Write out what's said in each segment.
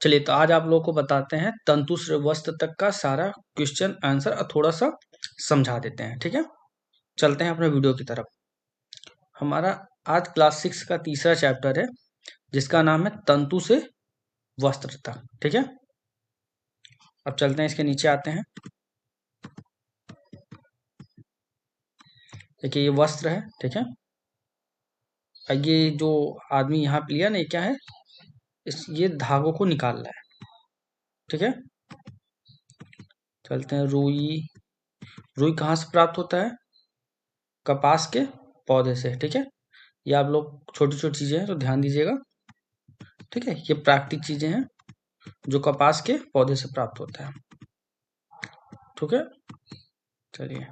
चलिए, तो आज आप लोगों को बताते हैं तंतु से वस्त्र तक का सारा क्वेश्चन आंसर और थोड़ा सा समझा देते हैं। ठीक है, चलते हैं अपने वीडियो की तरफ। हमारा आज क्लास 6 का तीसरा चैप्टर है जिसका नाम है तंतु से वस्त्र तक। ठीक है, अब चलते हैं, इसके नीचे आते हैं। देखिए, ये वस्त्र है। ठीक है, ये जो आदमी यहाँ पे लिया ना, ये क्या है, ये धागों को निकाल रहा है। ठीक है, चलते हैं। रुई, रुई कहाँ से प्राप्त होता है? कपास के पौधे से। ठीक है, ये आप लोग छोटी छोटी चीजें हैं तो ध्यान दीजिएगा। ठीक है, ये प्राकृतिक चीजें हैं जो कपास के पौधे से प्राप्त होता है। ठीक है, चलिए,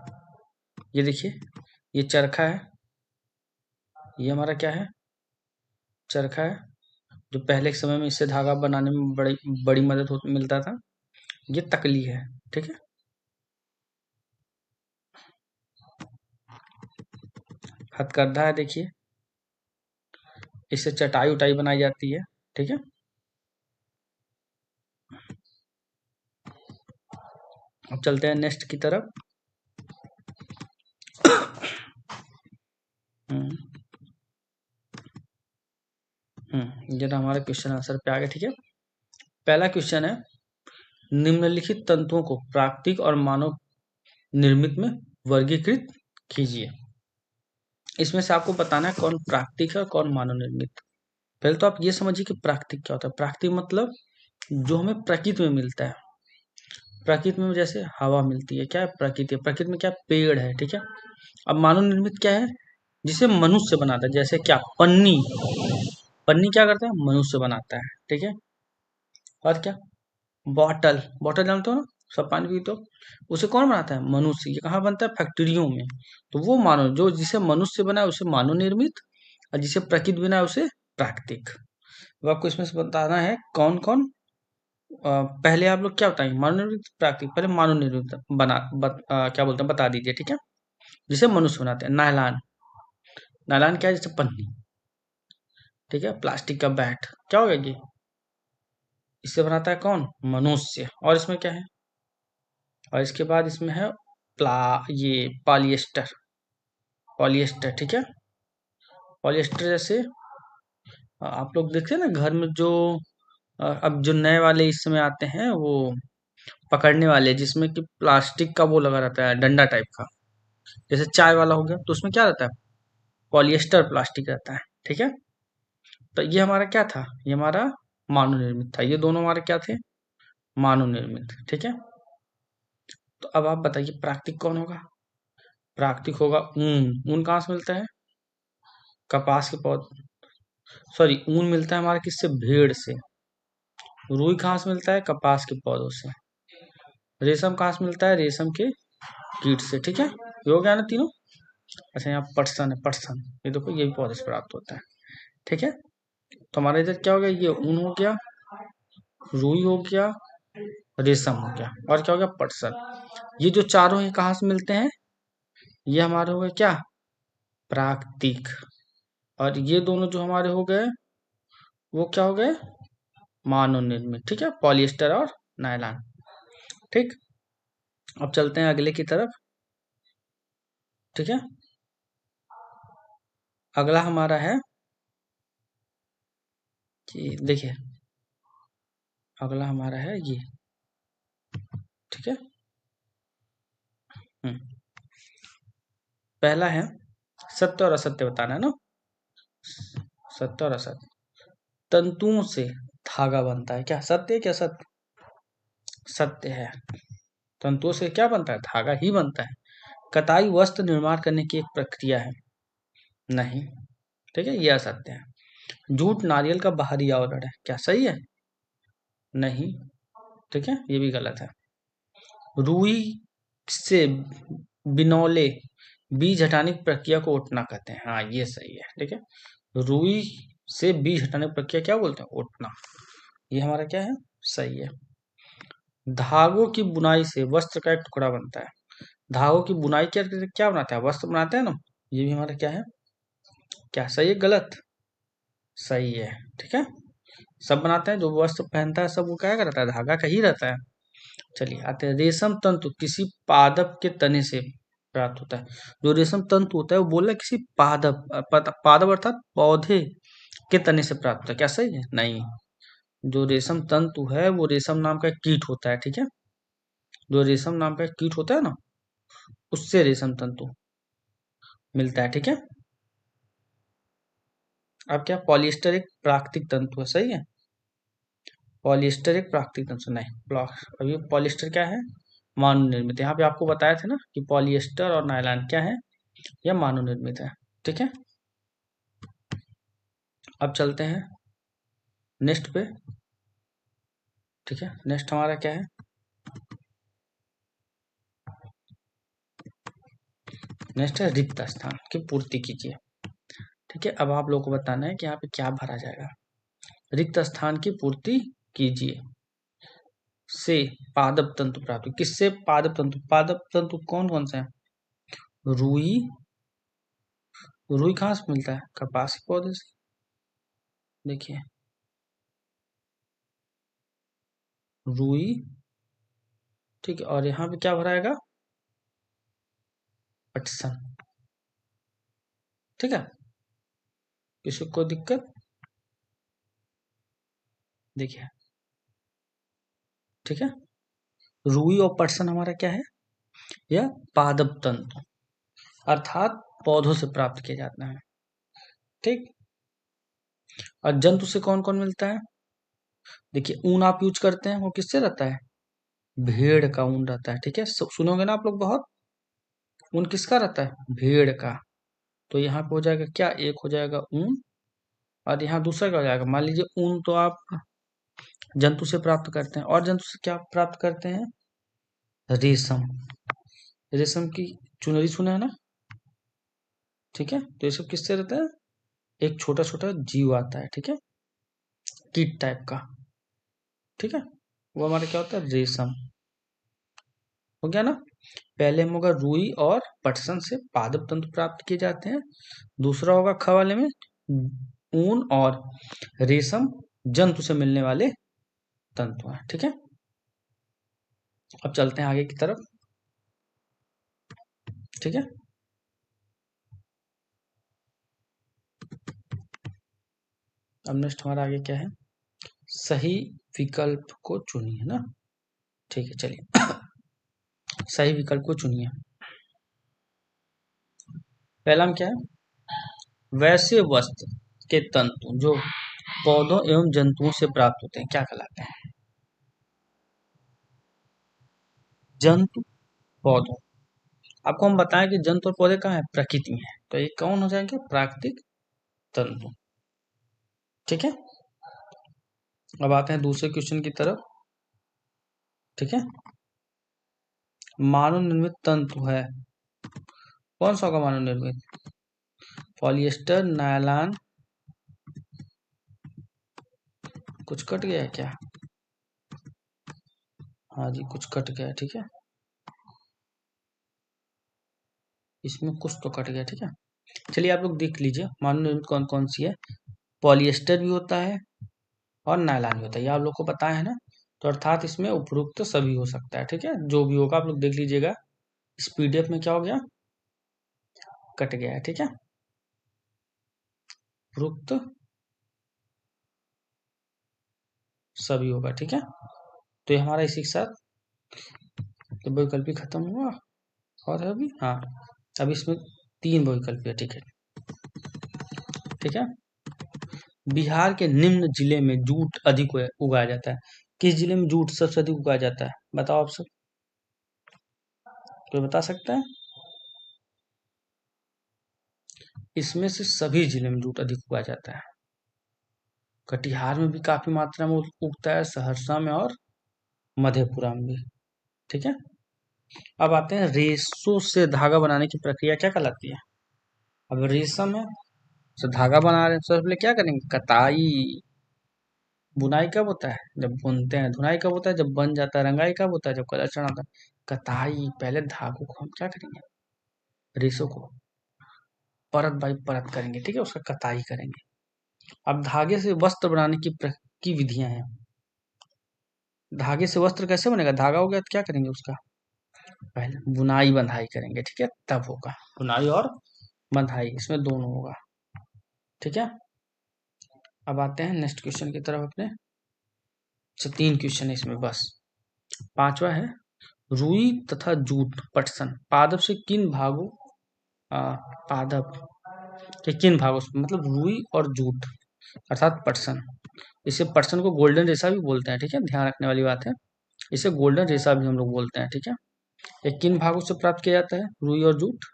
ये देखिए, ये चरखा है। ये हमारा क्या है? चरखा है, जो पहले के समय में इससे धागा बनाने में बड़ी बड़ी मदद मिलता था। ये तकली है। ठीक है, हथकरघा है। देखिए, इससे चटाई उटाई बनाई जाती है। ठीक है, अब चलते हैं नेक्स्ट की तरफ। ये तो हमारे क्वेश्चन आंसर पे आ गए। ठीक है, पहला क्वेश्चन है, निम्नलिखित तंतुओं को प्राकृतिक और मानव निर्मित में वर्गीकृत कीजिए। इसमें से आपको बताना है कौन प्राकृतिक है और कौन मानव निर्मित। पहले तो आप ये समझिए कि प्राकृतिक क्या होता है। प्राकृतिक मतलब जो हमें प्रकृति में मिलता है। प्रकृति में जैसे हवा मिलती है, क्या है? प्रकृति है। प्रकृति में क्या? पेड़ है। ठीक है, अब मानव निर्मित क्या है? जिसे मनुष्य बनाता है। जैसे क्या? पन्नी। पन्नी क्या करता है? मनुष्य बनाता है। ठीक है, और क्या? बॉटल। बॉटल जानते हो ना, सब पानी पीते हो। उसे कौन बनाता है? मनुष्य। ये कहाँ बनता है? फैक्ट्रियों में। तो वो मानव, जो जिसे मनुष्य बना है उसे मानव निर्मित, और जिसे प्रकृति बना है उसे प्राकृतिक। अब आपको इसमें से बताना है कौन कौन। पहले आप लोग क्या बताएंगे? मानव निर्मित, प्राकृतिक। पहले मानव निर्मित क्या बोलते हैं, बता दीजिए। ठीक है, जिसे मनुष्य बनाते हैं। नायलॉन। नायलॉन क्या है? जैसे पन्नी। ठीक है, प्लास्टिक का बैट क्या होगा ये? इससे बनाता है कौन? मनुष्य। और इसमें क्या है? और इसके बाद इसमें है ये पॉलिएस्टर। पॉलिएस्टर, ठीक है, पॉलिएस्टर जैसे आप लोग देखते हैं ना घर में जो अब जो नए वाले इस समय आते हैं, वो पकड़ने वाले, जिसमें कि प्लास्टिक का वो लगा रहता है, डंडा टाइप का। जैसे चाय वाला हो गया, तो उसमें क्या रहता है? पॉलिएस्टर प्लास्टिक रहता है। ठीक है, तो ये हमारा क्या था? ये हमारा मानव निर्मित था। ये दोनों हमारे क्या थे? मानव निर्मित। ठीक है, तो अब आप बताइए प्राकृतिक कौन होगा? प्राकृतिक होगा ऊन। ऊन कहाँ से मिलता है? कपास के पौधे, सॉरी, ऊन मिलता है हमारा किससे? भेड़ से। रुई कहाँ से मिलता है? कपास के पौधों से। रेशम कहाँ से मिलता है? रेशम के कीट से। ठीक है, ये हो गया ना तीनों। अच्छा, यहाँ पटसन है। पटसन, ये देखो, ये भी पौधे से प्राप्त होता है। ठीक है, तो हमारा इधर क्या हो गया? ये ऊन हो गया, रुई हो गया, रेशम हो गया, और क्या हो गया? पटसन। ये जो चारों हैं कहाँ से मिलते हैं? ये हमारे हो गए क्या? प्राकृतिक। और ये दोनों जो हमारे हो गए, वो क्या हो गए? मानव निर्मित। ठीक है, पॉलिएस्टर और नायलॉन। ठीक, अब चलते हैं अगले की तरफ। ठीक है, अगला हमारा है कि देखिए, अगला हमारा है ये। ठीक है, हम्म, पहला है सत्य और असत्य बताना है ना। सत्य और असत्य। तंतुओं से धागा बनता है, क्या सत्य है? क्या सत्य? सत्य है। तंतुओं से क्या बनता है? धागा ही बनता है। कताई वस्त्र निर्माण करने की एक प्रक्रिया है। नहीं। ठीक है, यह असत्य है। जूट नारियल का बाहरी आवरण है, क्या सही है? नहीं। ठीक है, ये भी गलत है। रुई से बिनौले बीज हटाने की प्रक्रिया को ओटना कहते हैं, हाँ ये सही है। ठीक है, रुई से बीज हटाने की प्रक्रिया क्या बोलते हैं? ओटना। ये हमारा क्या है? सही है। धागों की बुनाई से वस्त्र का एक टुकड़ा बनता है। धागों की बुनाई क्या क्या बनाता है? वस्त्र बनाते हैं ना। ये भी हमारा क्या है? क्या सही है? गलत? सही है। ठीक है, सब बनाते हैं, जो वस्त्र पहनता है सब वो क्या रहता है, धागा का ही रहता है। चलिए आते हैं, रेशम तंतु किसी पादप के तने से प्राप्त होता है। जो रेशम तंतु होता है वो बोल रहा है किसी पादप, पादप अर्थात पौधे के तने से प्राप्त होता है। क्या सही है? नहीं। जो रेशम तंतु है वो रेशम नाम का एक कीट होता है, ठीक है। जो रेशम नाम का एक कीट होता है ना, उससे रेशम तंतु मिलता है, ठीक है। अब क्या, पॉलिएस्टर एक प्राकृतिक तंतु है, सही है। पॉलिएस्टर एक प्राकृतिक तंतु नहीं, अभी पॉलिएस्टर क्या है, मानव निर्मित। यहाँ पे आपको बताया था ना कि पॉलिएस्टर और नायलॉन क्या है, यह मानव निर्मित है, ठीक है। अब चलते हैं नेक्स्ट पे, ठीक है। नेक्स्ट हमारा क्या है, नेक्स्ट है रिक्त स्थान की पूर्ति कीजिए, ठीक है। अब आप लोगों को बताना है कि यहाँ पे क्या भरा जाएगा। रिक्त स्थान की पूर्ति कीजिए से पादप तंतु प्राप्त, किससे पादप तंतु, पादप तंतु कौन कौन से हैं, रुई, रुई कहाँ से मिलता है, कपास के पौधे से, देखिए रुई, ठीक है। और यहाँ पे क्या भराएगा, पटसन, ठीक है। किसी को दिक्कत, देखिए, ठीक है। रुई और पटसन हमारा क्या है, यह पादप तंतु अर्थात पौधों से प्राप्त किया जाता है, ठीक। और जंतु से कौन कौन मिलता है, देखिए ऊन आप यूज करते हैं, वो किससे रहता है, भेड़ का ऊन रहता है, ठीक है। सुनोगे ना आप लोग बहुत, ऊन किसका रहता है, भेड़ का। तो यहाँ पे हो जाएगा क्या, एक हो जाएगा ऊन, और यहाँ दूसरा क्या हो जाएगा, मान लीजिए ऊन तो आप जंतु से प्राप्त करते हैं, और जंतु से क्या प्राप्त करते हैं, रेशम, रेशम की चुनरी सुना है ना, ठीक है। तो ये सब किससे रहता है, एक छोटा छोटा जीव आता है, ठीक है, कीट टाइप का, ठीक है। वो हमारा क्या होता है, रेशम, हो गया ना। पहले में होगा रुई और पटसन से पादप तंतु प्राप्त किए जाते हैं। दूसरा होगा ख वाले में ऊन और रेशम जंतु से मिलने वाले तंतु हैं, ठीक है। अब चलते हैं आगे की तरफ, ठीक है। अब नेक्स्ट हमारा आगे क्या है, सही विकल्प को चुनिए ना, ठीक है। चलिए सही विकल्प को चुनिए। पहला में क्या है, वैसे वस्त्र के तंतु जो पौधों एवं जंतुओं से प्राप्त होते हैं क्या कहलाते हैं, जंतु, पौधों। आपको हम बताएं कि जंतु और पौधे कहाँ है, प्रकृति में है, तो ये कौन हो जाएंगे, प्राकृतिक तंतु, ठीक है। अब आते हैं दूसरे क्वेश्चन की तरफ, ठीक है। मानव निर्मित तंतु है, कौन सा होगा मानव निर्मित, पॉलिएस्टर, नायलॉन, कुछ कट गया है क्या, हाँ जी कुछ कट गया है, ठीक है। इसमें कुछ तो कट गया, ठीक है। चलिए आप लोग देख लीजिए मानव निर्मित कौन कौन सी है, पॉलिएस्टर भी होता है और नायलॉन भी होता है, ये आप लोग को पता है ना। तो अर्थात इसमें उपरोक्त सभी हो सकता है, ठीक है। जो भी होगा आप लोग देख लीजिएगा, इस पीडीएफ में क्या हो गया, कट गया है, ठीक है। उपरोक्त सभी होगा, ठीक है। तो ये हमारा इसी के साथ तो वैकल्पिक खत्म हुआ, और है अभी, हाँ अब इसमें तीन वैकल्पिक है, ठीक है, ठीक है। बिहार के निम्न जिले में जूट अधिक उगाया जाता है, किस जिले में जूट सबसे अधिक उगाया जाता है, बताओ आप सब, कोई बता सकता है, इसमें से सभी जिले में जूट अधिक उगाया जाता है, कटिहार में भी काफी मात्रा में उगता है, सहरसा में और मधेपुरा में भी, ठीक है। अब आते हैं रेशों से धागा बनाने की प्रक्रिया क्या कहलाती है, अब रेशम है, तो धागा बना रहे हैं, सबसे पहले क्या करेंगे, कताई, बुनाई कब होता है, जब बुनते हैं, धुनाई कब होता है, जब बन जाता है, रंगाई कब होता है, जब कलर चढ़ाता है, कताई, पहले धागों को हम क्या करेंगे, रेशों को परत बाई परत करेंगे, ठीक है, उसका कताई करेंगे। अब धागे से वस्त्र बनाने की विधियां हैं। धागे से वस्त्र कैसे बनेगा? धागा हो गया तो क्या करेंगे उसका? पहले बुनाई बंधाई करेंगे, ठीक है, तब होगा। बुनाई और बंधाई, इसमें दोनों होगा, ठीक है। अब आते हैं नेक्स्ट क्वेश्चन की तरफ अपने। अच्छा, 3 क्वेश्चन है इसमें बस। 5वां है, रुई तथा जूट पटसन पादप से किन भागों पादप के किन भागों से, मतलब रुई और जूट अर्थात पटसन, इसे पटसन को गोल्डन रेशा भी बोलते हैं, ठीक है, ध्यान रखने वाली बात है। इसे गोल्डन रेशा भी हम लोग बोलते हैं, ठीक है। ये किन भागों से प्राप्त किया जाता है? रुई और जूट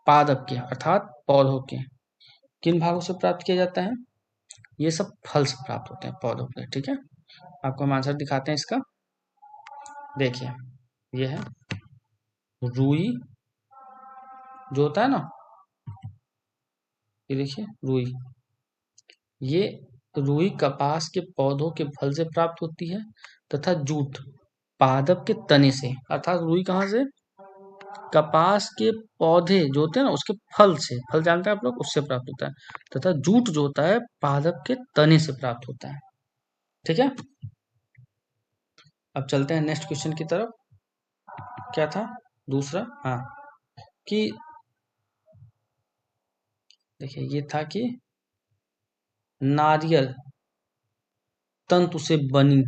पादप के अर्थात पौधों के। किन भागों से प्राप्त किया जाता है? ये सब फल से प्राप्त होते हैं, पौधों के, ठीक है। आपको हम आंसर दिखाते हैं इसका। देखिए, ये है रुई जो होता है ना, ये देखिए रुई, ये रुई कपास के पौधों के फल से प्राप्त होती है, तथा जूट पादप के तने से, अर्थात रुई कहाँ से? कपास के पौधे जो होते हैं ना उसके फल से, फल जानते हैं आप लोग, उससे प्राप्त होता है। तथा जूट जो होता है पादप के तने से प्राप्त होता है, ठीक है। अब चलते हैं नेक्स्ट क्वेश्चन की तरफ। क्या था दूसरा? हाँ, कि देखिए ये था कि नारियल तंतु से बनी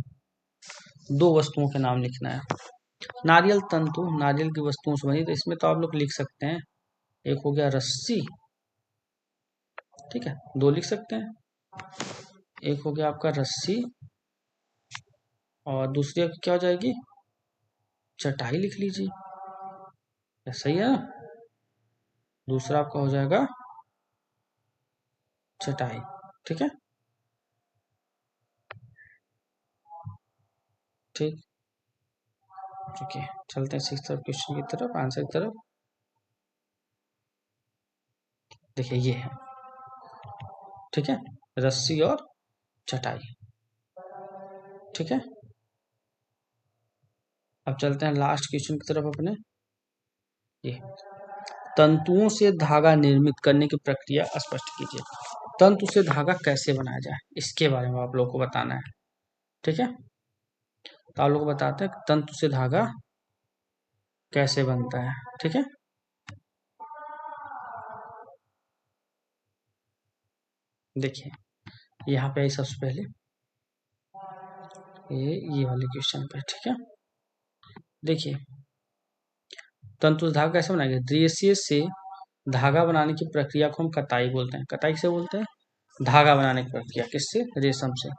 2 वस्तुओं के नाम लिखना है। नारियल तंतु नारियल की वस्तुओं से बनी, तो इसमें तो आप लोग लिख सकते हैं, एक हो गया रस्सी, ठीक है, 2 लिख सकते हैं। एक हो गया आपका रस्सी, और दूसरी आपकी क्या हो जाएगी? चटाई लिख लीजिए, सही है ना। दूसरा आपका हो जाएगा चटाई, ठीक है, ठीक। ओके, चलते हैं 6th क्वेश्चन की तरफ, आंसर की तरफ। देखिए ये है, ठीक है, रस्सी और चटाई, ठीक है। अब चलते हैं लास्ट क्वेश्चन की तरफ अपने। ये तंतुओं से धागा निर्मित करने की प्रक्रिया स्पष्ट कीजिए। तंतु से धागा कैसे बनाया जाए, इसके बारे में आप लोगों को बताना है, ठीक है। तो आप लोग को बताते हैं तंतु से धागा कैसे बनता है, ठीक है। देखिए यहाँ पे आई सबसे पहले ये वाले क्वेश्चन पे, ठीक है। देखिए तंतु से धागा कैसे बनाएंगे? रेशे से धागा बनाने की प्रक्रिया को हम कताई बोलते हैं। कताई किसे बोलते हैं? धागा बनाने की प्रक्रिया, किससे? रेशम से।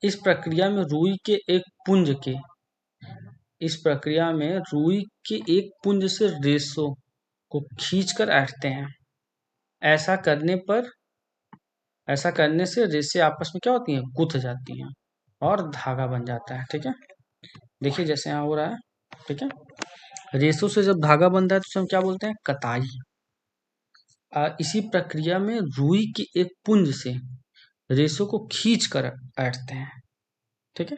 इस प्रक्रिया में रुई के एक पुंज के इस प्रक्रिया में रुई के एक पुंज से रेशों को खींचकर ऐंठते हैं। ऐसा करने पर ऐसा करने से रेशे आपस में क्या होती हैं? गुथ जाती हैं और धागा बन जाता है, ठीक है। देखिए जैसे यहाँ हो रहा है, ठीक है। रेशों से जब धागा बनता है तो उसे हम क्या बोलते हैं? कताई। इसी प्रक्रिया में रुई के एक पुंज से रेशों को खींच कर ऐंठते हैं, ठीक है।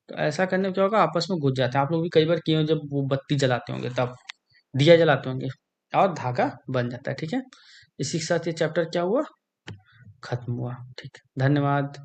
तो ऐसा करने में क्या होगा? आपस में गुज जाते हैं। आप लोग भी कई बार किए होंगे, जब वो बत्ती जलाते होंगे, तब दिया जलाते होंगे और धागा बन जाता है, ठीक है। इसी के साथ ये चैप्टर क्या हुआ? खत्म हुआ, ठीक है, धन्यवाद।